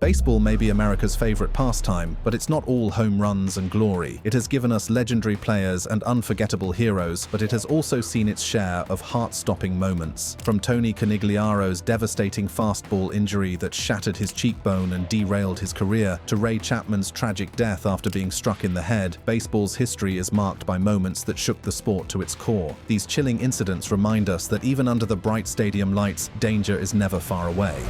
Baseball may be America's favorite pastime, but it's not all home runs and glory. It has given us legendary players and unforgettable heroes, but it has also seen its share of heart-stopping moments. From Tony Kigliaro's devastating fastball injury that shattered his cheekbone and derailed his career, to Ray Chapman's tragic death after being struck in the head, baseball's history is marked by moments that shook the sport to its core. These chilling incidents remind us that even under the bright stadium lights, danger is never far away.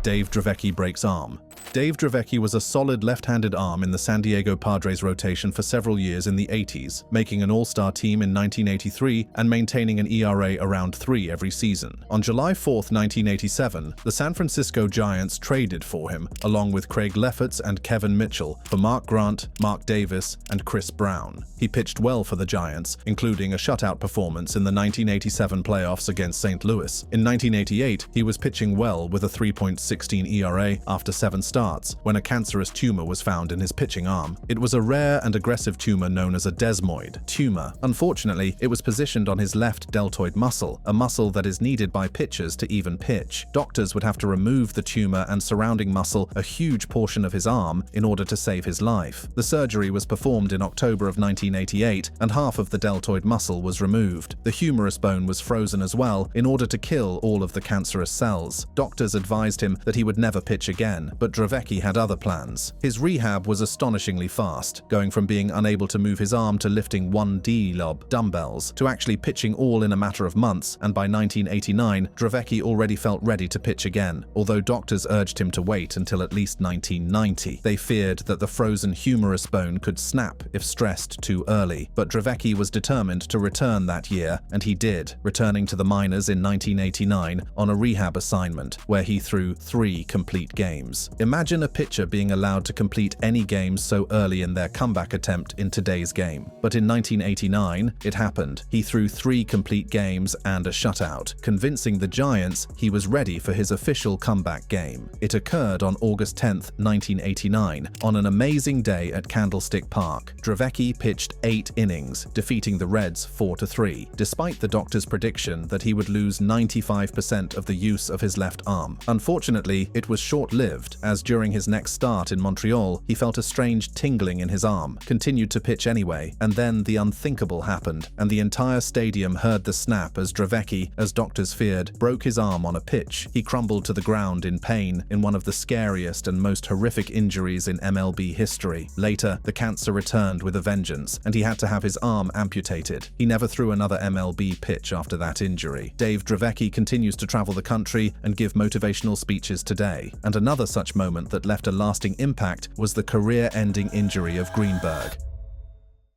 Dave Drabek breaks arm. Dave Drabek was a solid left-handed arm in the San Diego Padres rotation for several years in the 80s, making an all-star team in 1983 and maintaining an ERA around 3 every season. On July 4, 1987, the San Francisco Giants traded for him, along with Craig Lefferts and Kevin Mitchell, for Mark Grant, Mark Davis, and Chris Brown. He pitched well for the Giants, including a shutout performance in the 1987 playoffs against St. Louis. In 1988, he was pitching well with a 3.16 ERA after 7 starts when a cancerous tumor was found in his pitching arm. It was a rare and aggressive tumor known as a desmoid tumor. Unfortunately, it was positioned on his left deltoid muscle, a muscle that is needed by pitchers to even pitch. Doctors would have to remove the tumor and surrounding muscle, a huge portion of his arm, in order to save his life. The surgery was performed in October of 1988, and half of the deltoid muscle was removed. The humerus bone was frozen as well in order to kill all of the cancerous cells. Doctors advised him that he would never pitch again, but Drabek had other plans. His rehab was astonishingly fast, going from being unable to move his arm to lifting 1D lob dumbbells to actually pitching all in a matter of months, and by 1989, Drabek already felt ready to pitch again, although doctors urged him to wait until at least 1990. They feared that the frozen humerus bone could snap if stressed too early, but Drabek was determined to return that year, and he did, returning to the minors in 1989 on a rehab assignment, where he threw 3 complete games. Imagine a pitcher being allowed to complete any games so early in their comeback attempt in today's game. But in 1989, it happened. He threw 3 complete games and a shutout, convincing the Giants he was ready for his official comeback game. It occurred on August 10, 1989, on an amazing day at Candlestick Park. Drabek pitched 8 innings, defeating the Reds 4-3, despite the doctor's prediction that he would lose 95% of the use of his left arm. Unfortunately, it was short-lived, as during his next start in Montreal, he felt a strange tingling in his arm, continued to pitch anyway, and then the unthinkable happened, and the entire stadium heard the snap as Drabek, as doctors feared, broke his arm on a pitch. He crumbled to the ground in pain in one of the scariest and most horrific injuries in MLB history. Later, the cancer returned with a vengeance, and he had to have his arm amputated. He never threw another MLB pitch after that injury. Dave Drabek continues to travel the country and give motivational speeches today, and another such moment that left a lasting impact was the career-ending injury of Greenberg.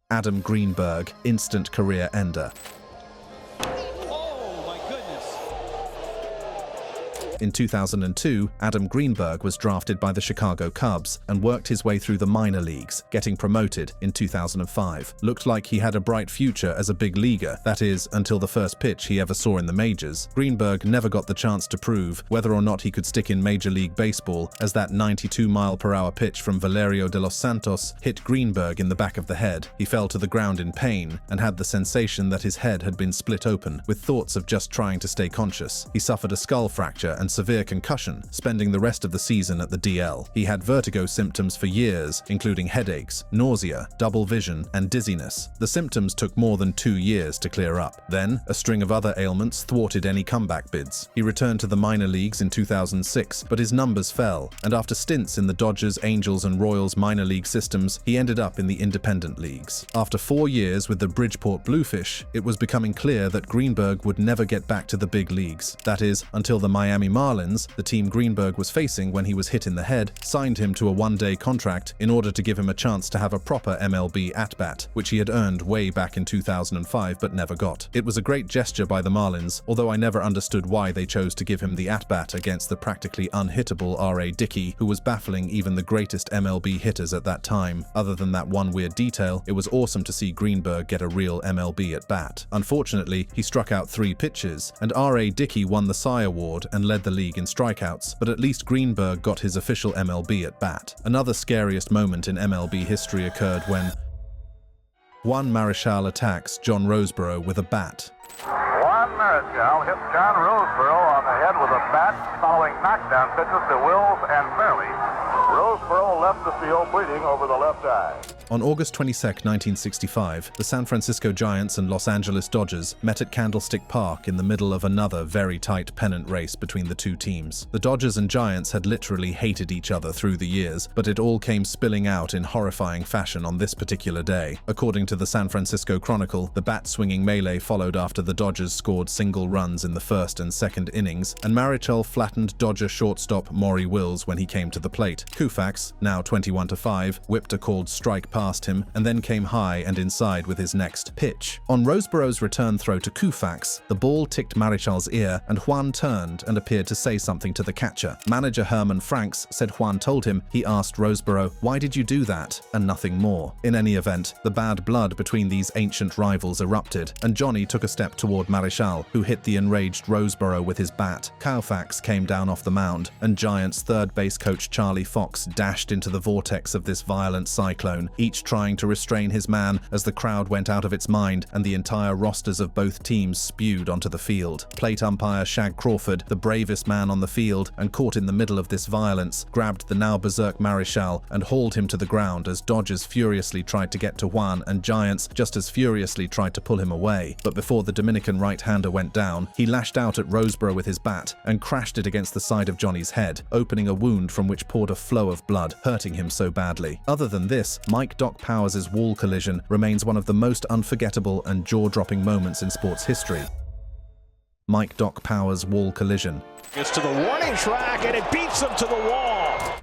Adam Greenberg, instant career ender. In 2002, Adam Greenberg was drafted by the Chicago Cubs and worked his way through the minor leagues, getting promoted in 2005. Looked like he had a bright future as a big leaguer, that is, until the first pitch he ever saw in the majors. Greenberg never got the chance to prove whether or not he could stick in Major League Baseball, as that 92-mile-per-hour pitch from Valerio de los Santos hit Greenberg in the back of the head. He fell to the ground in pain and had the sensation that his head had been split open, with thoughts of just trying to stay conscious. He suffered a skull fracture and severe concussion, spending the rest of the season at the DL. He had vertigo symptoms for years, including headaches, nausea, double vision, and dizziness. The symptoms took more than 2 years to clear up. Then, a string of other ailments thwarted any comeback bids. He returned to the minor leagues in 2006, but his numbers fell, and after stints in the Dodgers, Angels, and Royals minor league systems, he ended up in the independent leagues. After 4 years with the Bridgeport Bluefish, it was becoming clear that Greenberg would never get back to the big leagues. That is, until the Miami Marlins, the team Greenberg was facing when he was hit in the head, signed him to a 1-day contract in order to give him a chance to have a proper MLB at-bat, which he had earned way back in 2005 but never got. It was a great gesture by the Marlins, although I never understood why they chose to give him the at-bat against the practically unhittable R.A. Dickey, who was baffling even the greatest MLB hitters at that time. Other than that one weird detail, it was awesome to see Greenberg get a real MLB at-bat. Unfortunately, he struck out 3 pitches, and R.A. Dickey won the Cy Award and led the league in strikeouts, but at least Greenberg got his official MLB at bat. Another scariest moment in MLB history occurred when Juan Marishal attacks John Roseboro with a bat. One Marishal hit John Roseboro on the head with a bat following knockdown pitches to Wills and Fairley. Roseboro left the field bleeding over the left eye. On August 22, 1965, the San Francisco Giants and Los Angeles Dodgers met at Candlestick Park in the middle of another very tight pennant race between the two teams. The Dodgers and Giants had literally hated each other through the years, but it all came spilling out in horrifying fashion on this particular day. According to the San Francisco Chronicle, the bat-swinging melee followed after the Dodgers scored single runs in the first and second innings, and Marishal flattened Dodger shortstop Maury Wills when he came to the plate. Koufax, now 21-5, whipped a called strike past him and then came high and inside with his next pitch. On Roseboro's return throw to Koufax, the ball ticked Marishal's ear and Juan turned and appeared to say something to the catcher. Manager Herman Franks said Juan told him he asked Roseboro, "Why did you do that?" and nothing more. In any event, the bad blood between these ancient rivals erupted, and Johnny took a step toward Marishal, who hit the enraged Roseboro with his bat. Koufax came down off the mound, and Giants third base coach Charlie Fox dashed into the vortex of this violent cyclone, each trying to restrain his man as the crowd went out of its mind and the entire rosters of both teams spewed onto the field. Plate umpire Shag Crawford, the bravest man on the field and caught in the middle of this violence, grabbed the now berserk Marishal and hauled him to the ground as Dodgers furiously tried to get to Juan and Giants just as furiously tried to pull him away. But before the Dominican right-hander went down, he lashed out at Roseboro with his bat and crashed it against the side of Johnny's head, opening a wound from which poured a flow of blood, hurting him so badly. Other than this, Mike Doc Powers' wall collision remains one of the most unforgettable and jaw-dropping moments in sports history. Mike Doc Powers' wall collision. It's to the warning track and it beats him to the wall.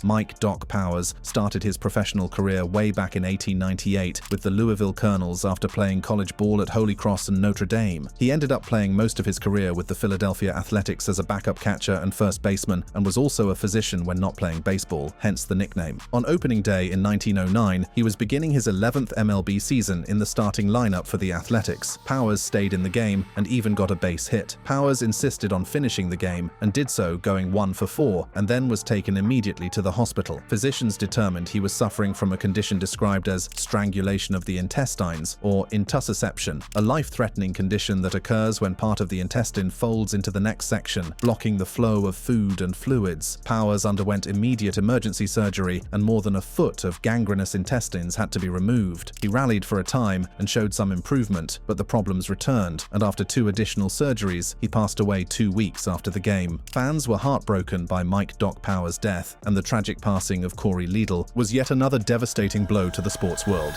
Mike Doc Powers started his professional career way back in 1898 with the Louisville Colonels after playing college ball at Holy Cross and Notre Dame. He ended up playing most of his career with the Philadelphia Athletics as a backup catcher and first baseman, and was also a physician when not playing baseball, hence the nickname. On opening day in 1909, he was beginning his 11th MLB season in the starting lineup for the Athletics. Powers stayed in the game and even got a base hit. Powers insisted on finishing the game and did so, going 1 for 4, and then was taken immediately to the hospital. Physicians determined he was suffering from a condition described as strangulation of the intestines, or intussusception, a life-threatening condition that occurs when part of the intestine folds into the next section, blocking the flow of food and fluids. Powers underwent immediate emergency surgery, and more than a foot of gangrenous intestines had to be removed. He rallied for a time and showed some improvement, but the problems returned, and after 2 additional surgeries, he passed away 2 weeks after the game. Fans were heartbroken by Mike Doc Powers' death, and the tragic passing of Cory Lidle was yet another devastating blow to the sports world.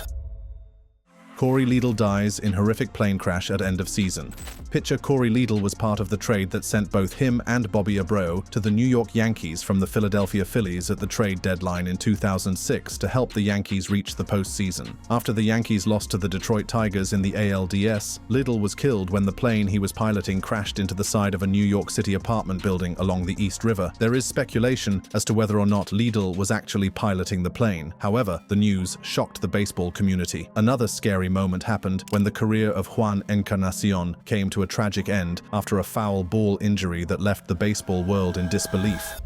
Cory Lidle dies in horrific plane crash at end of season. Pitcher Cory Lidle was part of the trade that sent both him and Bobby Abreu to the New York Yankees from the Philadelphia Phillies at the trade deadline in 2006 to help the Yankees reach the postseason. After the Yankees lost to the Detroit Tigers in the ALDS, Lidle was killed when the plane he was piloting crashed into the side of a New York City apartment building along the East River. There is speculation as to whether or not Lidle was actually piloting the plane. However, the news shocked the baseball community. Another scary moment happened when the career of Juan Encarnacion came to a tragic end after a foul ball injury that left the baseball world in disbelief.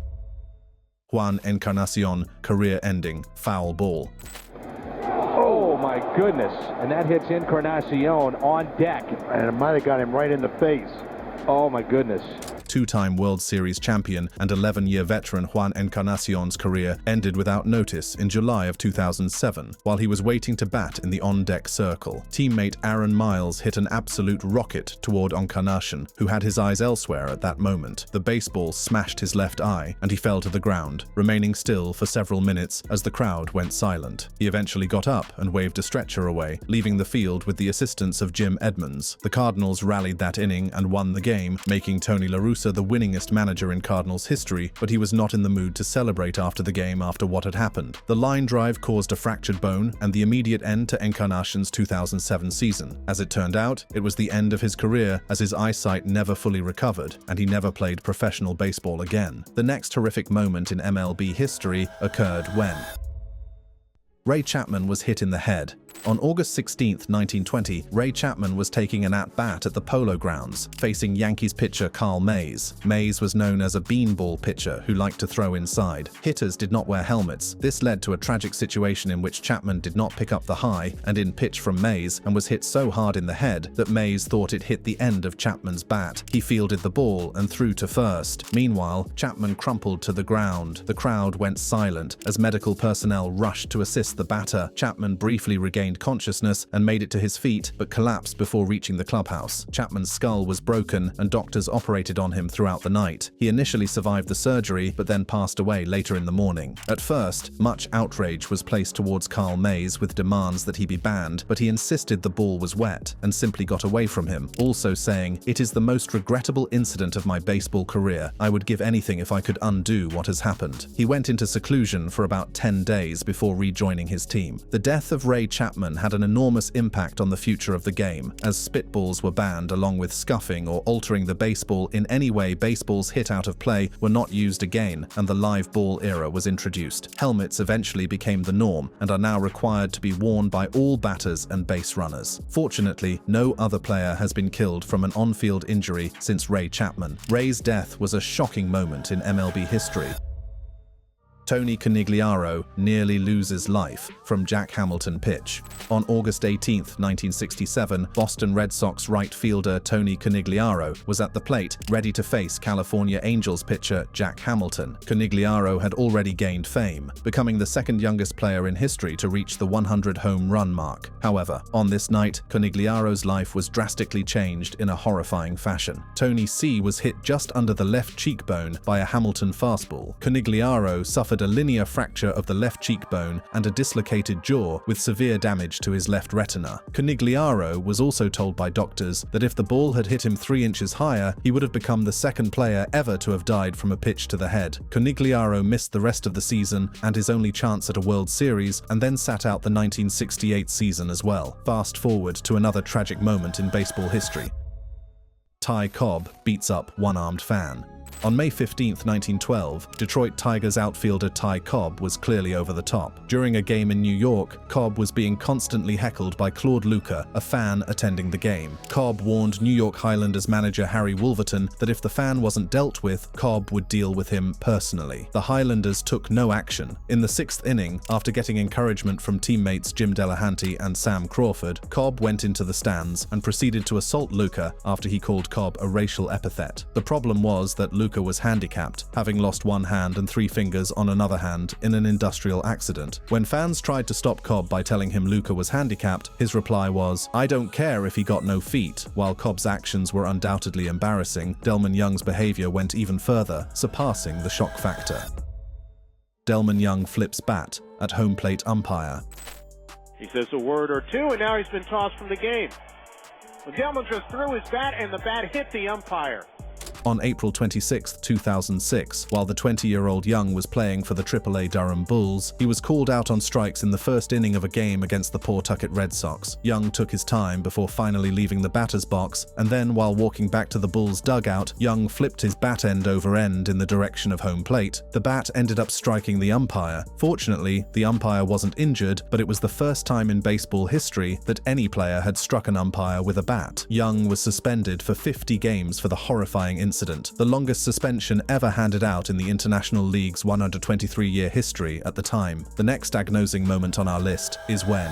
Juan Encarnacion, career-ending foul ball. Oh my goodness, and that hits Encarnacion on deck. And it might have got him right in the face. Oh my goodness. Two-time World Series champion and 11-year veteran Juan Encarnacion's career ended without notice in July of 2007 while he was waiting to bat in the on-deck circle. Teammate Aaron Miles hit an absolute rocket toward Encarnacion, who had his eyes elsewhere at that moment. The baseball smashed his left eye and he fell to the ground, remaining still for several minutes as the crowd went silent. He eventually got up and waved a stretcher away, leaving the field with the assistance of Jim Edmonds. The Cardinals rallied that inning and won the game, making Tony La Russa the winningest manager in Cardinals history, but he was not in the mood to celebrate after the game after what had happened. The line drive caused a fractured bone and the immediate end to Encarnacion's 2007 season. As it turned out, it was the end of his career as his eyesight never fully recovered and he never played professional baseball again. The next horrific moment in MLB history occurred when Ray Chapman was hit in the head. On August 16, 1920, Ray Chapman was taking an at-bat at the Polo Grounds, facing Yankees pitcher Carl Mays. Mays was known as a beanball pitcher who liked to throw inside. Hitters did not wear helmets. This led to a tragic situation in which Chapman did not pick up the high and in pitch from Mays and was hit so hard in the head that Mays thought it hit the end of Chapman's bat. He fielded the ball and threw to first. Meanwhile, Chapman crumpled to the ground. The crowd went silent as medical personnel rushed to assist the batter. Chapman briefly regained consciousness and made it to his feet, but collapsed before reaching the clubhouse. Chapman's skull was broken and doctors operated on him throughout the night. He initially survived the surgery, but then passed away later in the morning. At first, much outrage was placed towards Carl Mays with demands that he be banned, but he insisted the ball was wet and simply got away from him, also saying, "It is the most regrettable incident of my baseball career. I would give anything if I could undo what has happened." He went into seclusion for about 10 days before rejoining his team. The death of Ray Chapman had an enormous impact on the future of the game, as spitballs were banned along with scuffing or altering the baseball in any way. Baseballs hit out of play were not used again, and the live ball era was introduced. Helmets eventually became the norm and are now required to be worn by all batters and base runners. Fortunately, no other player has been killed from an on-field injury since Ray Chapman. Ray's death was a shocking moment in MLB history. Tony Kigliaro nearly loses life from Jack Hamilton pitch. On August 18, 1967, Boston Red Sox right fielder Tony Kigliaro was at the plate, ready to face California Angels pitcher Jack Hamilton. Kigliaro had already gained fame, becoming the second youngest player in history to reach the 100 home run mark. However, on this night, Kigliaro's life was drastically changed in a horrifying fashion. Tony C was hit just under the left cheekbone by a Hamilton fastball. Kigliaro suffered a linear fracture of the left cheekbone and a dislocated jaw with severe damage to his left retina. Kigliaro was also told by doctors that if the ball had hit him 3 inches higher, he would have become the second player ever to have died from a pitch to the head. Kigliaro missed the rest of the season and his only chance at a World Series, and then sat out the 1968 season as well. Fast forward to another tragic moment in baseball history. Tai Cobb beats up one-armed fan. On May 15, 1912, Detroit Tigers outfielder Tai Cobb was clearly over the top. During a game in New York, Cobb was being constantly heckled by Claude Luca, a fan attending the game. Cobb warned New York Highlanders manager Harry Wolverton that if the fan wasn't dealt with, Cobb would deal with him personally. The Highlanders took no action. In the 6th inning, after getting encouragement from teammates Jim Delahanty and Sam Crawford, Cobb went into the stands and proceeded to assault Luca after he called Cobb a racial epithet. The problem was that Luca was handicapped, having lost one hand and 3 fingers on another hand in an industrial accident. When fans tried to stop Cobb by telling him Luca was handicapped, his reply was, "I don't care if he got no feet." While Cobb's actions were undoubtedly embarrassing, Delmon Young's behavior went even further, surpassing the shock factor. Delmon Young flips bat at home plate umpire. He says a word or two, and now he's been tossed from the game. Well, Delmon just threw his bat, and the bat hit the umpire. On April 26, 2006, while the 20-year-old Young was playing for the AAA Durham Bulls, he was called out on strikes in the first inning of a game against the Pawtucket Red Sox. Young took his time before finally leaving the batter's box, and then while walking back to the Bulls' dugout, Young flipped his bat end over end in the direction of home plate. The bat ended up striking the umpire. Fortunately, the umpire wasn't injured, but it was the first time in baseball history that any player had struck an umpire with a bat. Young was suspended for 50 games for the horrifying incident, the longest suspension ever handed out in the International League's 123-year history at the time. The next agnosing moment on our list is when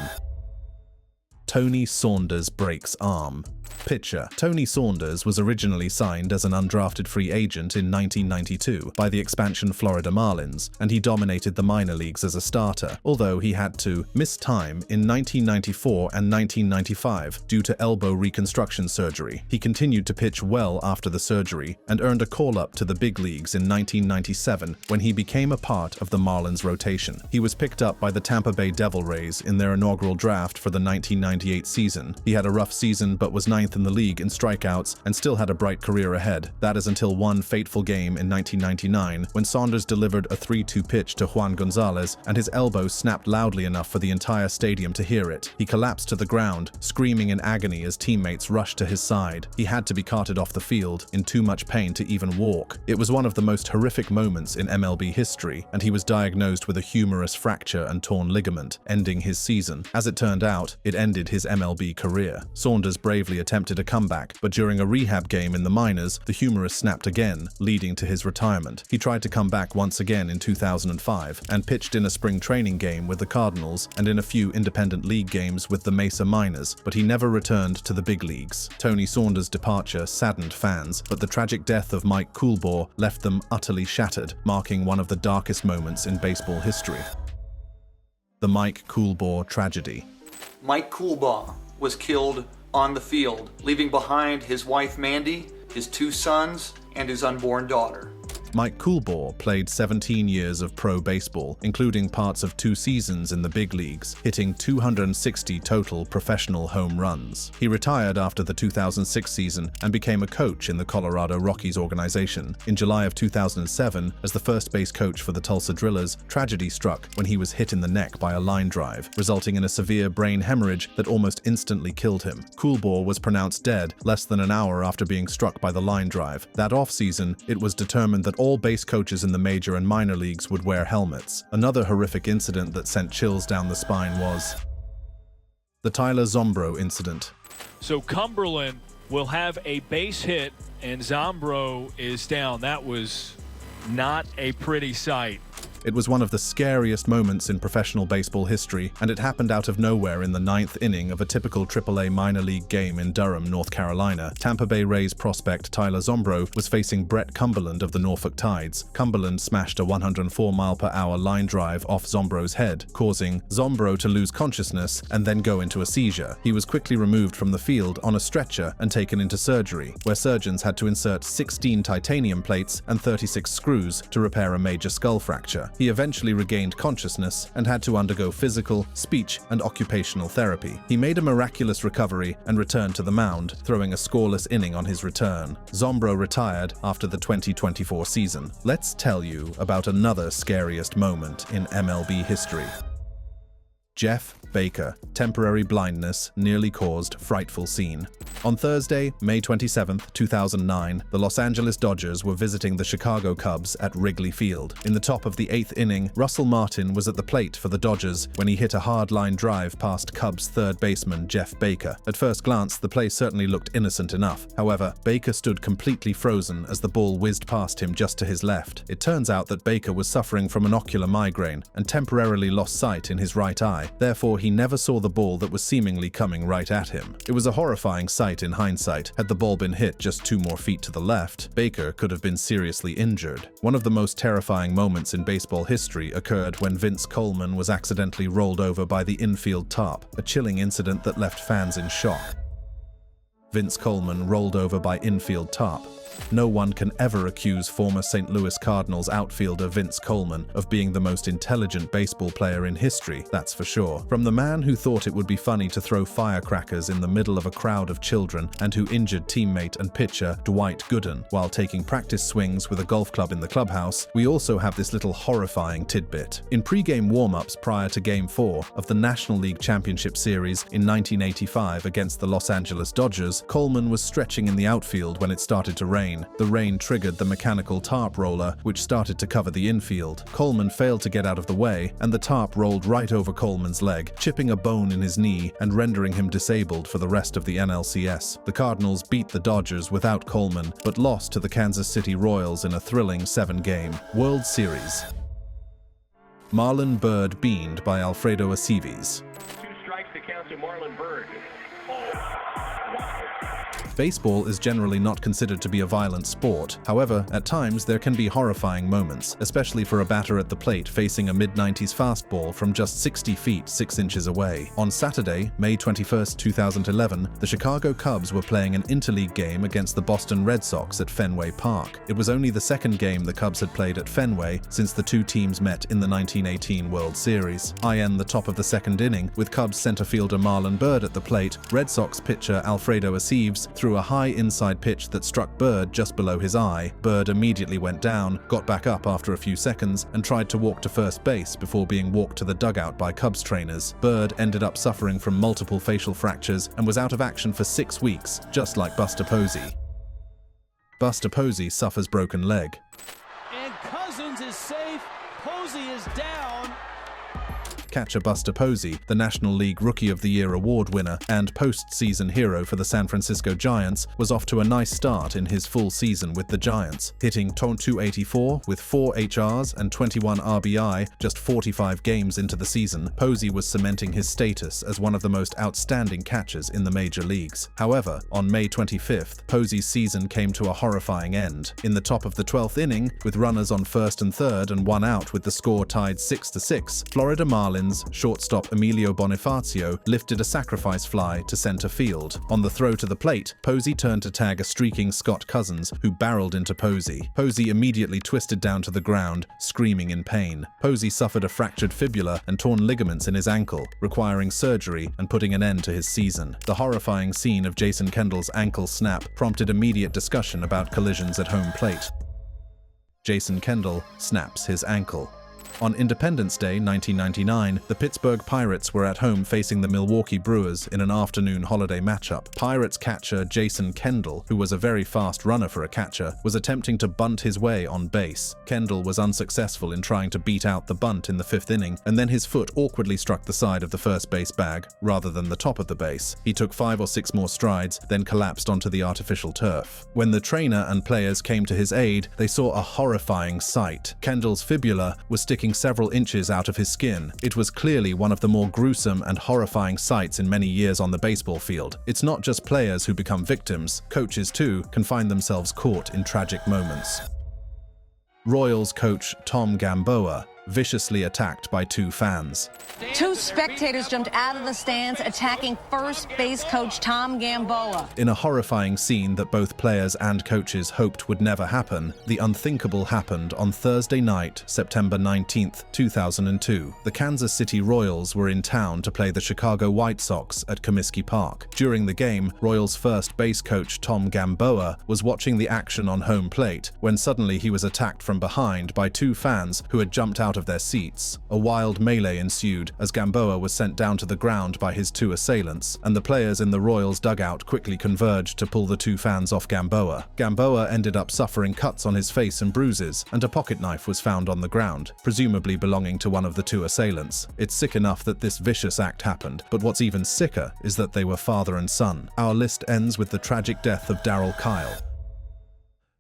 Tony Saunders breaks arm. Pitcher Tony Saunders was originally signed as an undrafted free agent in 1992 by the expansion Florida Marlins, and he dominated the minor leagues as a starter, although he had to miss time in 1994 and 1995 due to elbow reconstruction surgery. He continued to pitch well after the surgery and earned a call-up to the big leagues in 1997 when he became a part of the Marlins rotation. He was picked up by the Tampa Bay Devil Rays in their inaugural draft for the 1999 1998 season. He had a rough season but was 9th in the league in strikeouts and still had a bright career ahead. That is until one fateful game in 1999 when Saunders delivered a 3-2 pitch to Juan Gonzalez and his elbow snapped loudly enough for the entire stadium to hear it. He collapsed to the ground, screaming in agony as teammates rushed to his side. He had to be carted off the field, in too much pain to even walk. It was one of the most horrific moments in MLB history, and he was diagnosed with a humerus fracture and torn ligament, ending his season. As it turned out, it ended his MLB career. Saunders bravely attempted a comeback, but during a rehab game in the minors, the humerus snapped again, leading to his retirement. He tried to come back once again in 2005, and pitched in a spring training game with the Cardinals and in a few independent league games with the Mesa Miners, but he never returned to the big leagues. Tony Saunders' departure saddened fans, but the tragic death of Mike Kbaw left them utterly shattered, marking one of the darkest moments in baseball history. The Mike Kbaw tragedy. Mike Kbaw was killed on the field, leaving behind his wife Mandy, his 2 sons, and his unborn daughter. Mike Kbaw played 17 years of pro baseball, including parts of 2 seasons in the big leagues, hitting 260 total professional home runs. He retired after the 2006 season and became a coach in the Colorado Rockies organization. In July of 2007, as the first base coach for the Tulsa Drillers, tragedy struck when he was hit in the neck by a line drive, resulting in a severe brain hemorrhage that almost instantly killed him. Kbaw was pronounced dead less than an hour after being struck by the line drive. That off-season, it was determined that all base coaches in the major and minor leagues would wear helmets. Another horrific incident that sent chills down the spine was the Tyler Zombro incident. So Cumberland will have a base hit and Zombro is down. That was not a pretty sight. It was one of the scariest moments in professional baseball history, and it happened out of nowhere in the 9th inning of a typical AAA minor league game in Durham, North Carolina. Tampa Bay Rays prospect Tyler Zombro was facing Brett Cumberland of the Norfolk Tides. Cumberland smashed a 104-mile-per-hour line drive off Zombro's head, causing Zombro to lose consciousness and then go into a seizure. He was quickly removed from the field on a stretcher and taken into surgery, where surgeons had to insert 16 titanium plates and 36 screws to repair a major skull fracture. He eventually regained consciousness and had to undergo physical, speech, and occupational therapy. He made a miraculous recovery and returned to the mound, throwing a scoreless inning on his return. Zombro retired after the 2024 season. Let's tell you about another scariest moment in MLB history. Jeff Baker, temporary blindness nearly caused frightful scene. On Thursday, May 27, 2009, the Los Angeles Dodgers were visiting the Chicago Cubs at Wrigley Field. In the top of the 8th inning, Russell Martin was at the plate for the Dodgers when he hit a hard line drive past Cubs third baseman Jeff Baker. At first glance, the play certainly looked innocent enough. However, Baker stood completely frozen as the ball whizzed past him just to his left. It turns out that Baker was suffering from an ocular migraine and temporarily lost sight in his right eye. Therefore, he never saw the ball that was seemingly coming right at him. It was a horrifying sight in hindsight. Had the ball been hit just 2 more feet to the left, Baker could have been seriously injured. One of the most terrifying moments in baseball history occurred when Vince Coleman was accidentally rolled over by the infield tarp, a chilling incident that left fans in shock. Vince Coleman rolled over by infield tarp. No one can ever accuse former St. Louis Cardinals outfielder Vince Coleman of being the most intelligent baseball player in history, that's for sure. From the man who thought it would be funny to throw firecrackers in the middle of a crowd of children and who injured teammate and pitcher Dwight Gooden while taking practice swings with a golf club in the clubhouse, we also have this little horrifying tidbit. In pre-game warm-ups prior to Game 4 of the National League Championship Series in 1985 against the Los Angeles Dodgers, Coleman was stretching in the outfield when it started to rain. The rain triggered the mechanical tarp roller, which started to cover the infield. Coleman failed to get out of the way, and the tarp rolled right over Coleman's leg, chipping a bone in his knee and rendering him disabled for the rest of the NLCS. The Cardinals beat the Dodgers without Coleman, but lost to the Kansas City Royals in a thrilling 7-game World Series. Marlon Bird beaned by Alfredo Ace. 2 strikes to count to Marlon Bird. Baseball is generally not considered to be a violent sport. However, at times there can be horrifying moments, especially for a batter at the plate facing a mid-90s fastball from just 60 feet 6 inches away. On Saturday, May 21, 2011, the Chicago Cubs were playing an interleague game against the Boston Red Sox at Fenway Park. It was only the second game the Cubs had played at Fenway since the two teams met in the 1918 World Series. In the top of the second inning, with Cubs center fielder Marlon Bird at the plate, Red Sox pitcher Alfredo Ace threw a high inside pitch that struck Bird just below his eye. Bird immediately went down, got back up after a few seconds, and tried to walk to first base before being walked to the dugout by Cubs trainers. Bird ended up suffering from multiple facial fractures and was out of action for 6 weeks, just like Buster Posey. Buster Posey suffers broken leg. And Cousins is safe. Posey is down. Catcher Buster Posey, the National League Rookie of the Year award winner and postseason hero for the San Francisco Giants, was off to a nice start in his full season with the Giants, hitting .284 with 4 HRs and 21 RBI just 45 games into the season. Posey was cementing his status as one of the most outstanding catchers in the major leagues. However, on May 25th, Posey's season came to a horrifying end. In the top of the 12th inning, with runners on first and third and 1 out with the score tied 6-6, Florida Marlins shortstop Emilio Bonifacio lifted a sacrifice fly to center field. On the throw to the plate, Posey turned to tag a streaking Scott Cousins, who barreled into Posey. Posey immediately twisted down to the ground, screaming in pain. Posey suffered a fractured fibula and torn ligaments in his ankle, requiring surgery and putting an end to his season. The horrifying scene of Jason Kendall's ankle snap prompted immediate discussion about collisions at home plate. Jason Kendall snaps his ankle. On Independence Day 1999, the Pittsburgh Pirates were at home facing the Milwaukee Brewers in an afternoon holiday matchup. Pirates catcher Jason Kendall, who was a very fast runner for a catcher, was attempting to bunt his way on base. Kendall was unsuccessful in trying to beat out the bunt in the 5th inning, and then his foot awkwardly struck the side of the first base bag rather than the top of the base. He took 5 or 6 more strides, then collapsed onto the artificial turf. When the trainer and players came to his aid, they saw a horrifying sight. Kendall's fibula was sticking several inches out of his skin. It was clearly one of the more gruesome and horrifying sights in many years on the baseball field. It's not just players who become victims. Coaches, too, can find themselves caught in tragic moments. Royals coach Tom Gamboa viciously attacked by 2 fans. 2 spectators jumped out of the stands attacking first base coach Tom Gamboa. In a horrifying scene that both players and coaches hoped would never happen, the unthinkable happened on Thursday night, September 19, 2002. The Kansas City Royals were in town to play the Chicago White Sox at Comiskey Park. During the game, Royals first base coach Tom Gamboa was watching the action on home plate when suddenly he was attacked from behind by 2 fans who had jumped out of their seats. A wild melee ensued as Gamboa was sent down to the ground by his 2 assailants, and the players in the Royals dugout quickly converged to pull the 2 fans off Gamboa. Gamboa ended up suffering cuts on his face and bruises, and a pocket knife was found on the ground, presumably belonging to one of the 2 assailants. It's sick enough that this vicious act happened, but what's even sicker is that they were father and son. Our list ends with the tragic death of Daryl Kyle.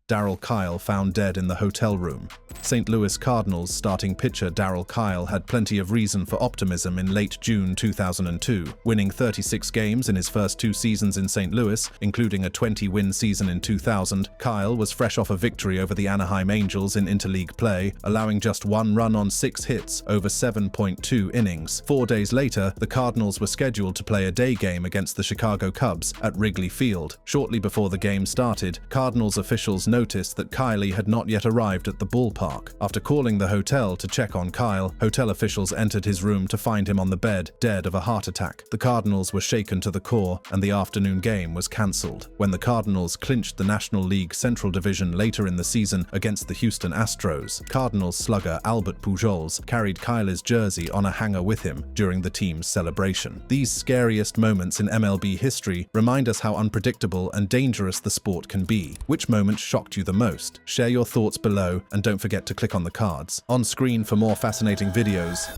Daryl Kyle found dead in the hotel room. St. Louis Cardinals starting pitcher Daryl Kyle had plenty of reason for optimism in late June 2002. Winning 36 games in his first 2 seasons in St. Louis, including a 20-win season in 2000, Kyle was fresh off a victory over the Anaheim Angels in interleague play, allowing just 1 run on 6 hits over 7.2 innings. 4 days later, the Cardinals were scheduled to play a day game against the Chicago Cubs at Wrigley Field. Shortly before the game started, Cardinals officials noticed that Kylie had not yet arrived at the ballpark. After calling the hotel to check on Kyle, hotel officials entered his room to find him on the bed, dead of a heart attack. The Cardinals were shaken to the core, and the afternoon game was cancelled. When the Cardinals clinched the National League Central Division later in the season against the Houston Astros, Cardinals slugger Albert Pujols carried Kylie's jersey on a hanger with him during the team's celebration. These scariest moments in MLB history remind us how unpredictable and dangerous the sport can be. Which moment shocked you the most? Share your thoughts below, and don't forget to click on the cards on screen for more fascinating videos.